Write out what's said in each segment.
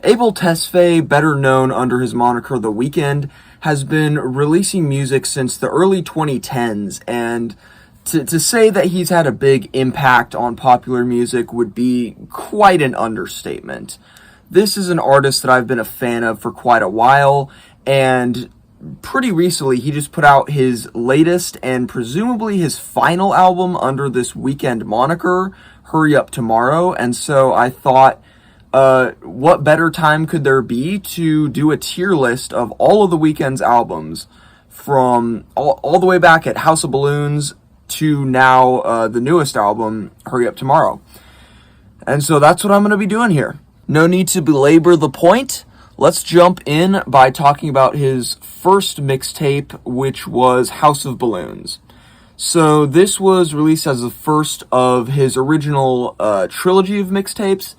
Abel Tesfaye, better known under his moniker The Weeknd, has been releasing music since the early 2010s, and to say that he's had a big impact on popular music would be quite an understatement. This is an artist that I've been a fan of for quite a while, and pretty recently he just put out his latest and presumably his final album under this Weeknd moniker, Hurry Up Tomorrow, and so I thought, what better time could there be to do a tier list of all of the Weeknd's albums from all the way back at House of Balloons to now the newest album, Hurry Up Tomorrow. And so that's what I'm going to be doing here. No need to belabor the point. Let's jump in by talking about his first mixtape, which was House of Balloons. So this was released as the first of his original trilogy of mixtapes,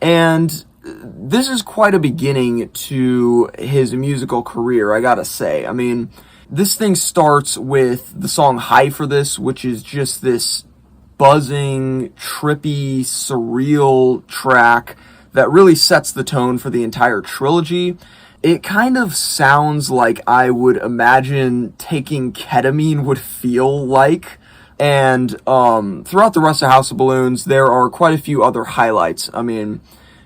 and this is quite a beginning to his musical career, I gotta say. I mean, this thing starts with the song High for This, which is just this buzzing, trippy, surreal track that really sets the tone for the entire trilogy. It kind of sounds like I would imagine taking ketamine would feel like. And throughout the rest of House of Balloons, there are quite a few other highlights. I mean,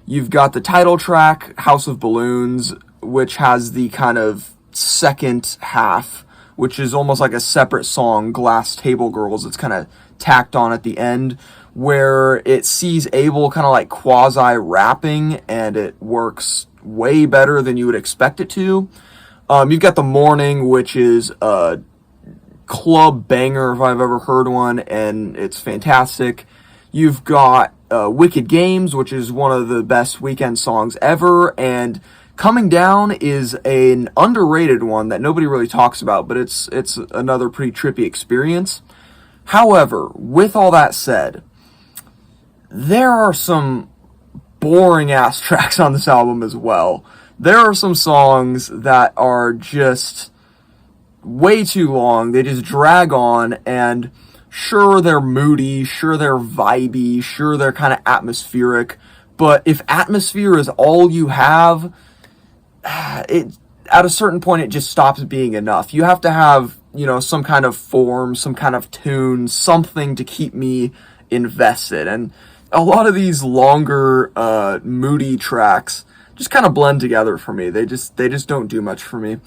you've got the title track, House of Balloons, which has the kind of second half, which is almost like a separate song, Glass Table Girls. It's kind of tacked on at the end, where it sees Abel kind of like quasi-rapping, and it works way better than you would expect it to. You've got The Morning, which is a club banger if I've ever heard one, and it's fantastic. You've got Wicked Games, which is one of the best Weeknd songs ever, and Coming Down is an underrated one that nobody really talks about, but it's another pretty trippy experience. However, with all that said, there are some boring ass tracks on this album as well. There are some songs that are just way too long. They just drag on, and sure, they're moody, sure, they're vibey, sure, they're kind of atmospheric, but if atmosphere is all you have, it at a certain point it just stops being enough. You have to have, some kind of form, some kind of tune, something to keep me invested. And a lot of these longer, moody tracks just kind of blend together for me. They just don't do much for me.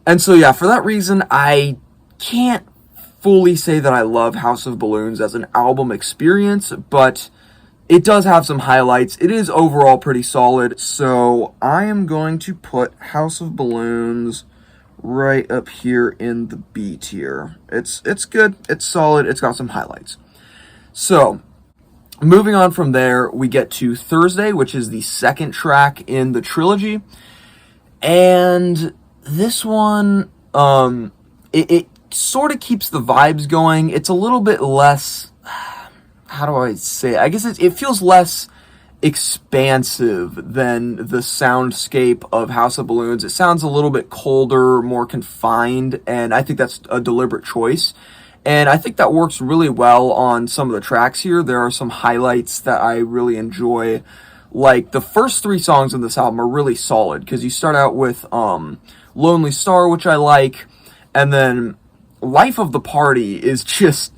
And so yeah, for that reason, I can't fully say that I love House of Balloons as an album experience, but it does have some highlights. It is overall pretty solid, so I am going to put House of Balloons right up here in the B tier. It's good, it's solid, it's got some highlights. So, moving on from there, we get to Thursday, which is the second track in the trilogy, and this one, it sort of keeps the vibes going. It's a little bit less, how do I say it? I guess it feels less expansive than the soundscape of House of Balloons. It sounds a little bit colder, more confined, and I think that's a deliberate choice. And I think that works really well on some of the tracks here. There are some highlights that I really enjoy. Like, the first three songs on this album are really solid, because you start out with Lonely Star, which I like, and then Life of the Party is just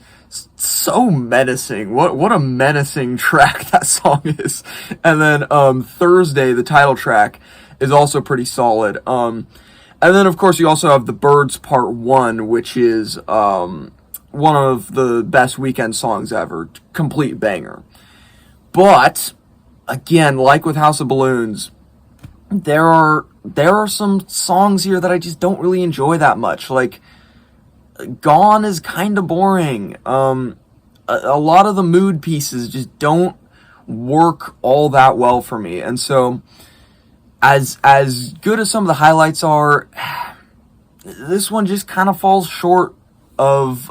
so menacing. What a menacing track that song is. And then Thursday, the title track, is also pretty solid. And then, of course, you also have The Birds Part 1, which is one of the best Weeknd songs ever. Complete banger. But, again, like with House of Balloons, there are some songs here that I just don't really enjoy that much. Like, Gone is kind of boring. A lot of the mood pieces just don't work all that well for me. And so, as good as some of the highlights are, this one just kind of falls short of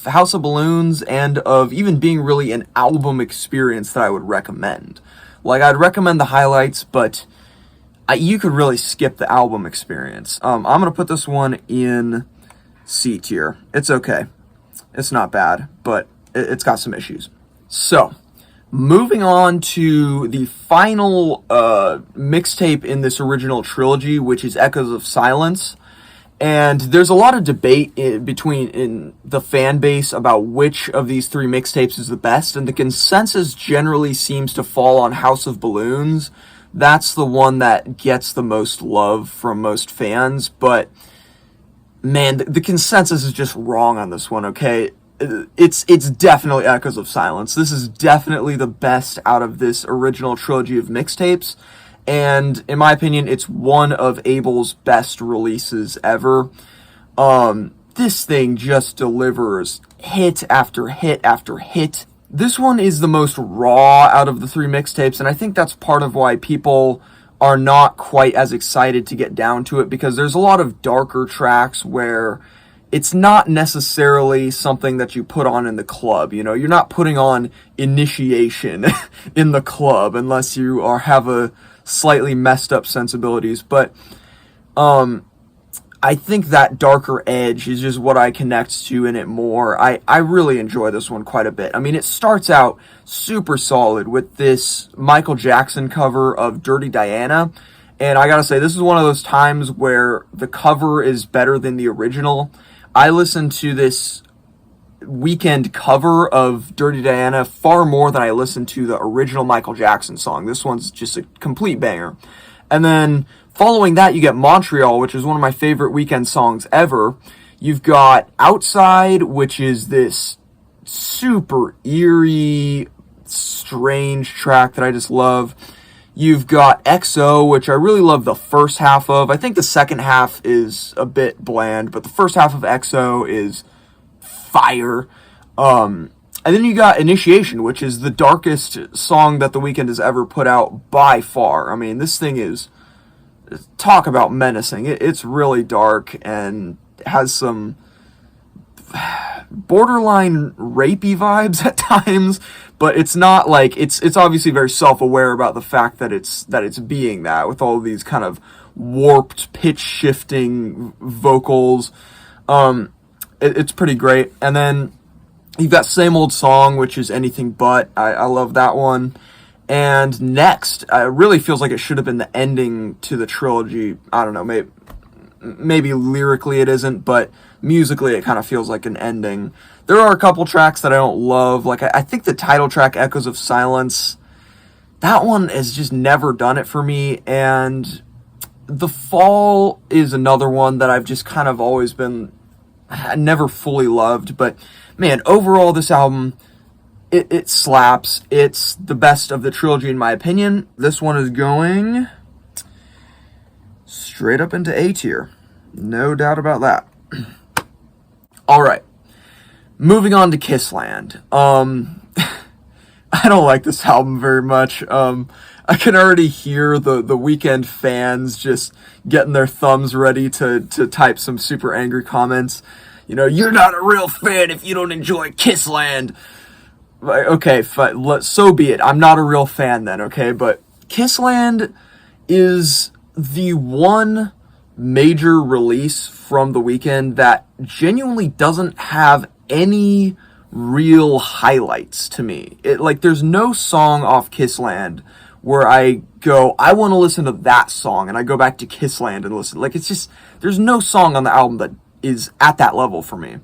House of Balloons and of even being really an album experience that I would recommend. Like, I'd recommend the highlights, but you could really skip the album experience. I'm going to put this one in C tier. It's okay. It's not bad, but it's got some issues. So, Moving on to the final mixtape in this original trilogy, which is Echoes of Silence. And there's a lot of debate in the fan base about which of these three mixtapes is the best, and the consensus generally seems to fall on House of Balloons. That's the one that gets the most love from most fans, but man, the consensus is just wrong on this one, okay? It's definitely Echoes of Silence. This is definitely the best out of this original trilogy of mixtapes. And in my opinion, it's one of Abel's best releases ever. This thing just delivers hit after hit after hit. This one is the most raw out of the three mixtapes, and I think that's part of why people are not quite as excited to get down to it, because there's a lot of darker tracks where it's not necessarily something that you put on in the club. You know, you're not putting on Initiation in the club unless you have a slightly messed up sensibilities. But I think that darker edge is just what I connect to in it more. I really enjoy this one quite a bit. I mean, it starts out super solid with this Michael Jackson cover of Dirty Diana. And I gotta say, this is one of those times where the cover is better than the original. I listened to this Weeknd cover of Dirty Diana far more than I listened to the original Michael Jackson song. This one's just a complete banger. And then following that, you get Montreal, which is one of my favorite Weeknd songs ever. You've got Outside, which is this super eerie, strange track that I just love. You've got XO, which I really love the first half of. I think the second half is a bit bland, but the first half of XO is fire. And then you got Initiation, which is the darkest song that The Weeknd has ever put out by far. I mean, this thing is, talk about menacing. It's really dark and has some borderline rapey vibes at times, but it's not like, it's obviously very self-aware about the fact that it's being that, with all of these kind of warped pitch shifting vocals. It's pretty great. And then you've got Same Old Song, which is Anything But. I love that one. And Next, it really feels like it should have been the ending to the trilogy. I don't know, maybe lyrically it isn't, but musically it kind of feels like an ending. There are a couple tracks that I don't love. Like, I think the title track, Echoes of Silence, that one has just never done it for me. And The Fall is another one that I've just kind of always been, never fully loved. But man, overall this album, it slaps. It's the best of the trilogy in my opinion. This one is going straight up into A tier. No doubt about that. All right. Moving on to Kissland. I don't like this album very much. I can already hear the Weeknd fans just getting their thumbs ready to type some super angry comments. You know, you're not a real fan if you don't enjoy Kissland. Okay, so be it. I'm not a real fan then, okay? But Kissland is the one major release from The Weeknd that genuinely doesn't have any real highlights to me. There's no song off Kissland where I go, I want to listen to that song, and I go back to Kissland and listen. It's just, there's no song on the album that is at that level for me.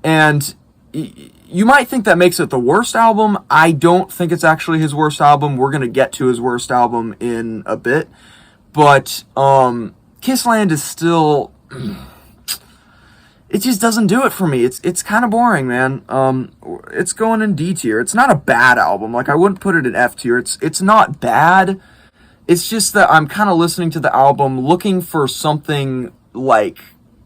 And you might think that makes it the worst album. I don't think it's actually his worst album. We're going to get to his worst album in a bit. But Kissland is still, it just doesn't do it for me. It's kind of boring, man. It's going in D tier. It's not a bad album. I wouldn't put it in F tier. It's not bad. It's just that I'm kind of listening to the album looking for something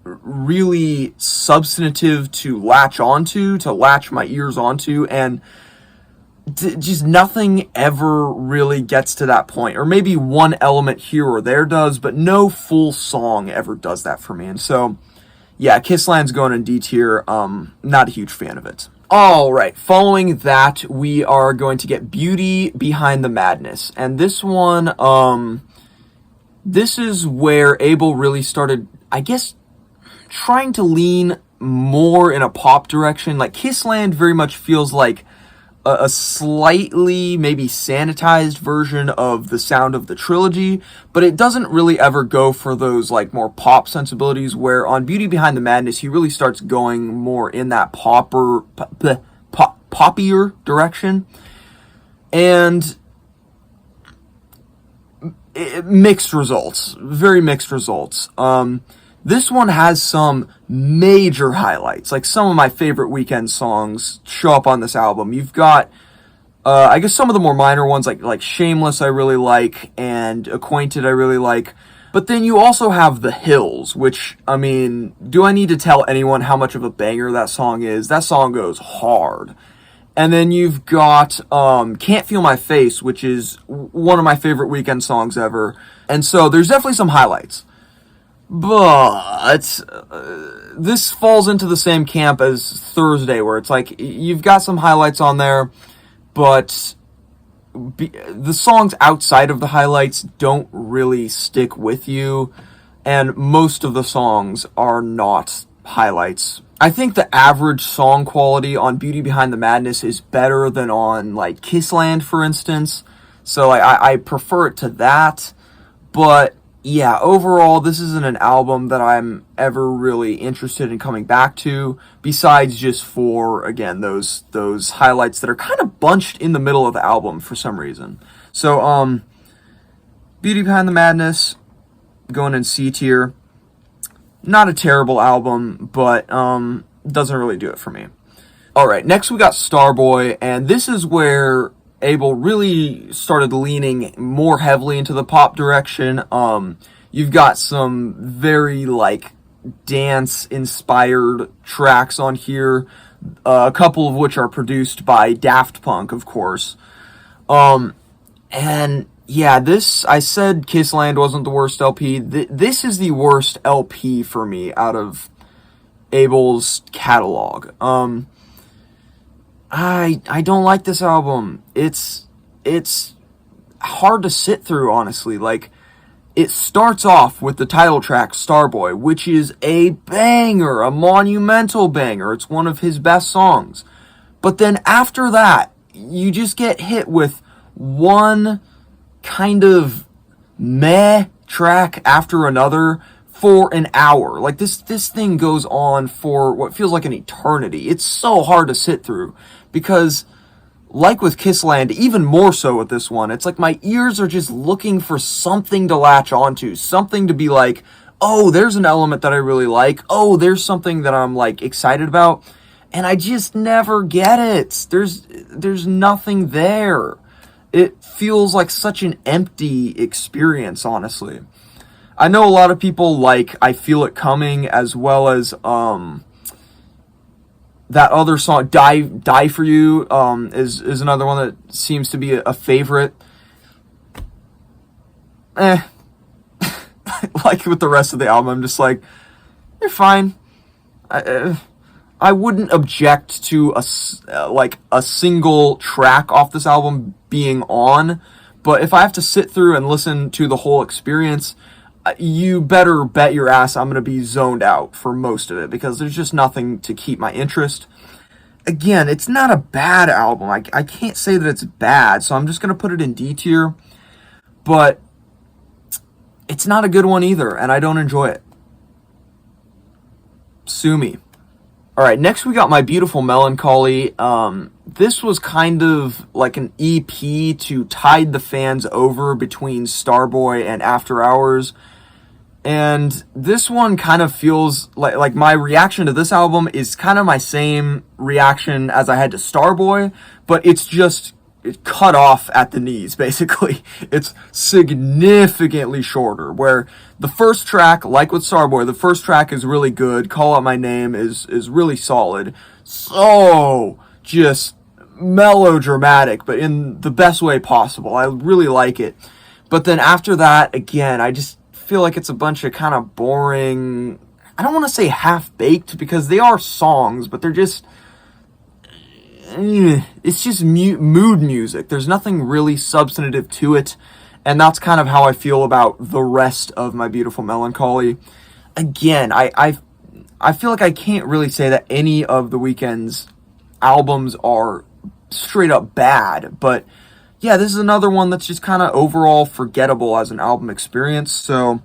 really substantive to latch onto, to latch my ears onto, and just nothing ever really gets to that point. Or maybe one element here or there does, but no full song ever does that for me. And so, yeah, Kissland's going in D tier. Not a huge fan of it. All right, following that, we are going to get Beauty Behind the Madness. And this one, this is where Abel really started, I guess, trying to lean more in a pop direction. Kissland very much feels like a slightly maybe sanitized version of the sound of the trilogy, but it doesn't really ever go for those like more pop sensibilities, where on Beauty Behind the Madness he really starts going more in that poppier direction. And mixed results, very mixed results. This one has some major highlights, like some of my favorite Weeknd songs show up on this album. You've got, I guess some of the more minor ones, like Shameless I really like, and Acquainted I really like. But then you also have The Hills, which, I mean, do I need to tell anyone how much of a banger that song is? That song goes hard. And then you've got Can't Feel My Face, which is one of my favorite Weeknd songs ever. And so there's definitely some highlights. But this falls into the same camp as Thursday, where it's like you've got some highlights on there, but the songs outside of the highlights don't really stick with you, and most of the songs are not highlights. I think the average song quality on Beauty Behind the Madness is better than on, like, Kissland, for instance, so I prefer it to that. But yeah, overall, this isn't an album that I'm ever really interested in coming back to, besides just for, again, those highlights that are kind of bunched in the middle of the album for some reason. So, Beauty Behind the Madness, going in C tier. Not a terrible album, but doesn't really do it for me. Alright, next we got Starboy, and this is where Abel really started leaning more heavily into the pop direction. You've got some very, like, dance-inspired tracks on here, a couple of which are produced by Daft Punk, of course. And yeah, this, I said Kissland wasn't the worst LP. This is the worst LP for me out of Abel's catalog. I don't like this album. It's hard to sit through, honestly. Like, it starts off with the title track, Starboy, which is a banger, a monumental banger. It's one of his best songs. But then after that, you just get hit with one kind of meh track after another for an hour. Like, this thing goes on for what feels like an eternity. It's so hard to sit through because, like with Kissland, even more so with this one, it's like my ears are just looking for something to latch onto, something to be like, oh, there's an element that I really like. Oh, there's something that I'm, like, excited about. And I just never get it. There's nothing there. It feels like such an empty experience, honestly. I know a lot of people like I Feel It Coming, as well as that other song, Die For You, is another one that seems to be a favorite. Like with the rest of the album, I'm just like, they're fine. I wouldn't object to a single track off this album being on, but if I have to sit through and listen to the whole experience, you better bet your ass I'm going to be zoned out for most of it, because there's just nothing to keep my interest. Again, it's not a bad album. I can't say that it's bad, so I'm just going to put it in D tier, but it's not a good one either, and I don't enjoy it. Sue me. Alright, next we got My Beautiful Melancholy. This was kind of like an EP to tide the fans over between Starboy and After Hours. And this one kind of feels like my reaction to this album is kind of my same reaction as I had to Starboy, but it's just cut off at the knees, basically. It's significantly shorter, where the first track, like with Starboy, the first track is really good. Call Out My Name is really solid. So just melodramatic, but in the best way possible. I really like it. But then after that, again, I just feel like it's a bunch of kind of boring, I don't want to say half-baked, because they are songs, but they're just, it's just mood music. There's nothing really substantive to it, and that's kind of how I feel about the rest of My Beautiful Melancholy. Again, I feel like I can't really say that any of the Weeknd's albums are straight up bad. But yeah, this is another one that's just kind of overall forgettable as an album experience. So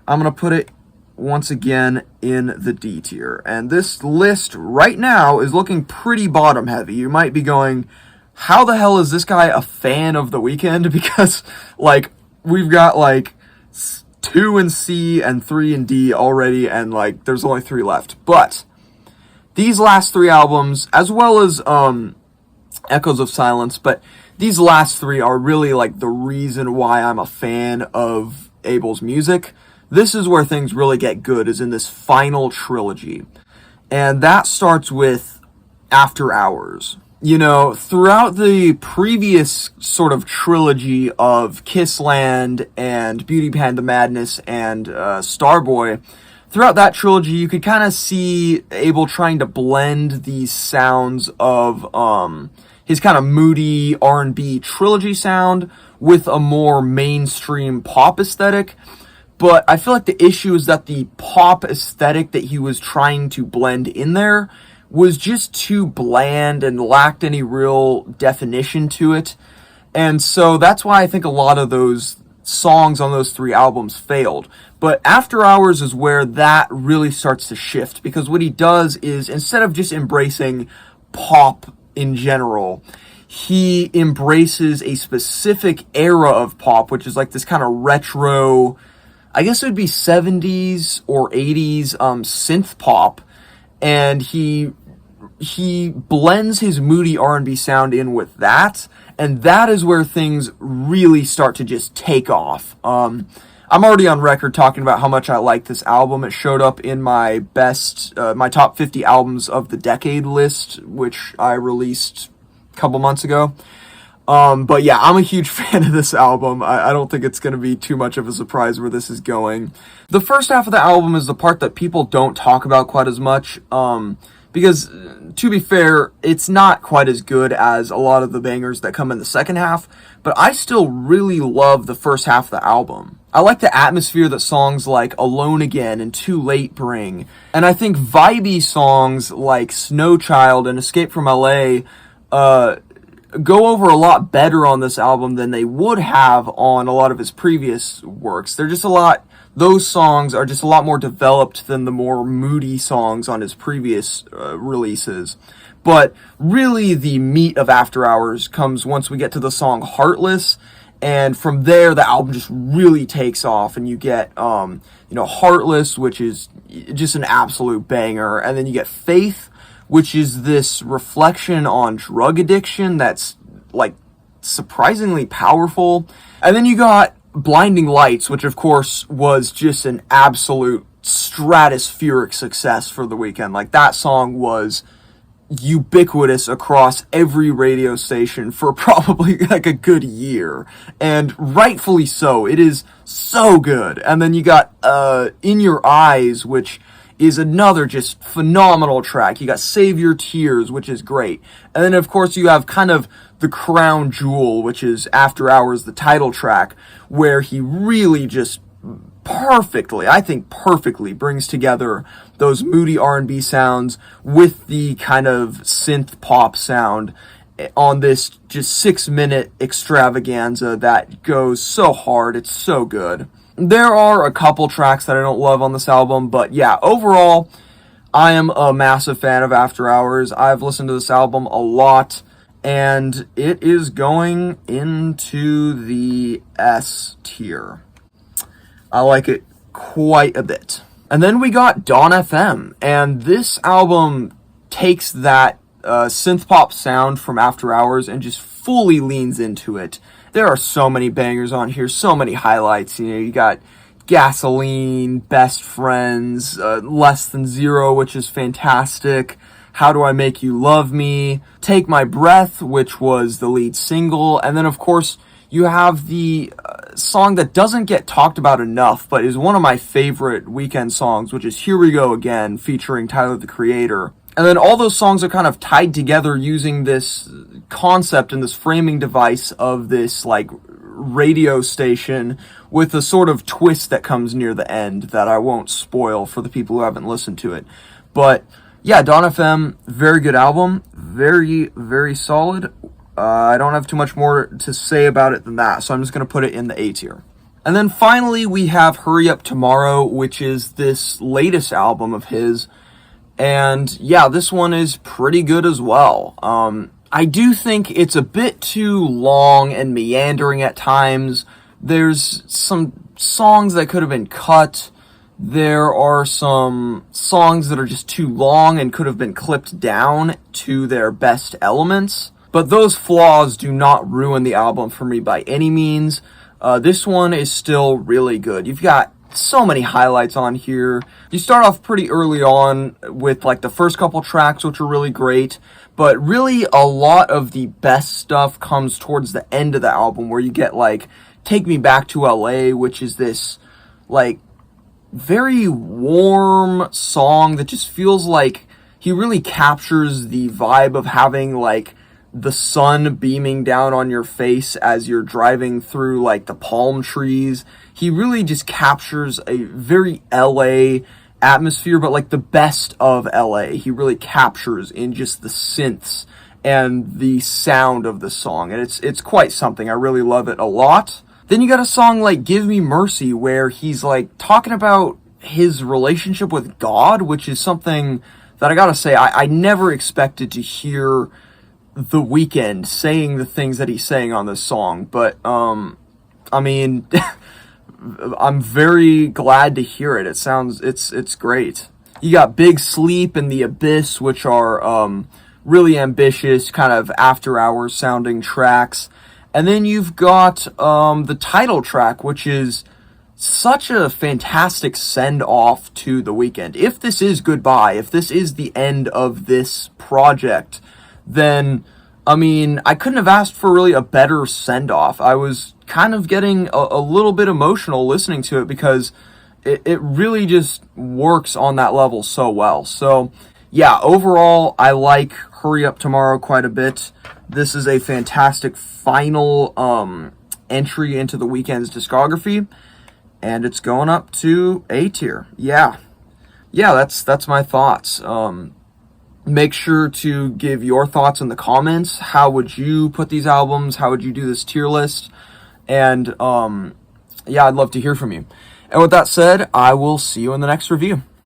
I'm going to put it once again in the D tier. And this list right now is looking pretty bottom heavy. You might be going, how the hell is this guy a fan of The Weeknd? Because, like, we've got, like, 2 in C and 3 in D already, and, like, there's only 3 left. But these last 3 albums, as well as Echoes of Silence, but these last 3 are really, like, the reason why I'm a fan of Abel's music. This is where things really get good, is in this final trilogy. And that starts with After Hours. You know, throughout the previous sort of trilogy of Kissland and Beauty Panda Madness and Starboy, throughout that trilogy, you could kind of see Abel trying to blend these sounds of his kind of moody R&B trilogy sound with a more mainstream pop aesthetic. But I feel like the issue is that the pop aesthetic that he was trying to blend in there was just too bland and lacked any real definition to it. And so that's why I think a lot of those songs on those 3 albums failed. But After Hours is where that really starts to shift, because what he does is, instead of just embracing pop in general, he embraces a specific era of pop, which is like this kind of retro, I guess it would be 70s or 80s synth pop, and he blends his moody R&B sound in with that, and that is where things really start to just take off. I'm already on record talking about how much I like this album. It showed up in my my top 50 albums of the decade list, which I released a couple months ago. But yeah, I'm a huge fan of this album. I don't think it's going to be too much of a surprise where this is going. The first half of the album is the part that people don't talk about quite as much, because, to be fair, it's not quite as good as a lot of the bangers that come in the second half, but I still really love the first half of the album. I like the atmosphere that songs like Alone Again and Too Late bring, and I think vibey songs like Snow Child and Escape from LA go over a lot better on this album than they would have on a lot of his previous works. Those songs are just a lot more developed than the more moody songs on his previous releases. But really the meat of After Hours comes once we get to the song Heartless, and from there the album just really takes off, and you get Heartless, which is just an absolute banger, and then you get Faith, which is this reflection on drug addiction that's, like, surprisingly powerful. And then you got Blinding Lights, which of course was just an absolute stratospheric success for The Weeknd. Like, that song was ubiquitous across every radio station for probably like a good year, and rightfully so. It is so good. And then you got In Your Eyes, which is another just phenomenal track. You got Save Your Tears, which is great. And then, of course, you have kind of the crown jewel, which is After Hours, the title track, where he really just perfectly brings together those moody R&B sounds with the kind of synth pop sound on this just 6-minute extravaganza that goes so hard. It's so good. There are a couple tracks that I don't love on this album, but yeah, overall, I am a massive fan of After Hours. I've listened to this album a lot, and it is going into the S tier. I like it quite a bit. And then we got Dawn FM, and this album takes that synth pop sound from After Hours and just fully leans into it. There are so many bangers on here, so many highlights. You got Gasoline, Best Friends, Less Than Zero, which is fantastic. How Do I Make You Love Me? Take My Breath, which was the lead single. And then, of course, you have the song that doesn't get talked about enough, but is one of my favorite Weeknd songs, which is Here We Go Again, featuring Tyler, the Creator. And then all those songs are kind of tied together using this concept and this framing device of this, like, radio station with a sort of twist that comes near the end that I won't spoil for the people who haven't listened to it. But Yeah, Dawn FM, very good album, very, very solid. I don't have too much more to say about it than that, so I'm just going to put it in the A tier. And then finally, we have Hurry Up Tomorrow, which is this latest album of his. And yeah, this one is pretty good as well. I do think it's a bit too long and meandering at times. There's some songs that could have been cut. There are some songs that are just too long and could have been clipped down to their best elements. But those flaws do not ruin the album for me by any means. This one is still really good. You've got so many highlights on here. You start off pretty early on with like the first couple tracks, which are really great, but really a lot of the best stuff comes towards the end of the album, where you get like Take Me Back to LA, which is this like very warm song that just feels like he really captures the vibe of having like the sun beaming down on your face as you're driving through like the palm trees. He really just captures a very LA atmosphere, but like the best of LA. He really captures in just the synths and the sound of the song, and it's quite something. I really love it a lot. Then you got a song like Give Me Mercy, where he's like talking about his relationship with God, which is something that I gotta say, I never expected to hear The Weeknd saying the things that he's saying on this song. But, I mean, I'm very glad to hear it. It's great. You got Big Sleep and The Abyss, which are, really ambitious, kind of after hours sounding tracks. And then you've got the title track, which is such a fantastic send-off to The Weeknd. If this is goodbye, if this is the end of this project, then, I mean, I couldn't have asked for really a better send-off. I was kind of getting a little bit emotional listening to it, because it really just works on that level so well. So, yeah, overall, I like Hurry Up Tomorrow quite a bit. This is a fantastic final entry into The Weeknd's discography, and it's going up to A tier. Yeah, that's my thoughts. Make sure to give your thoughts in the comments. How would you put these albums? How would you do this tier list? And yeah, I'd love to hear from you. And with that said, I will see you in the next review.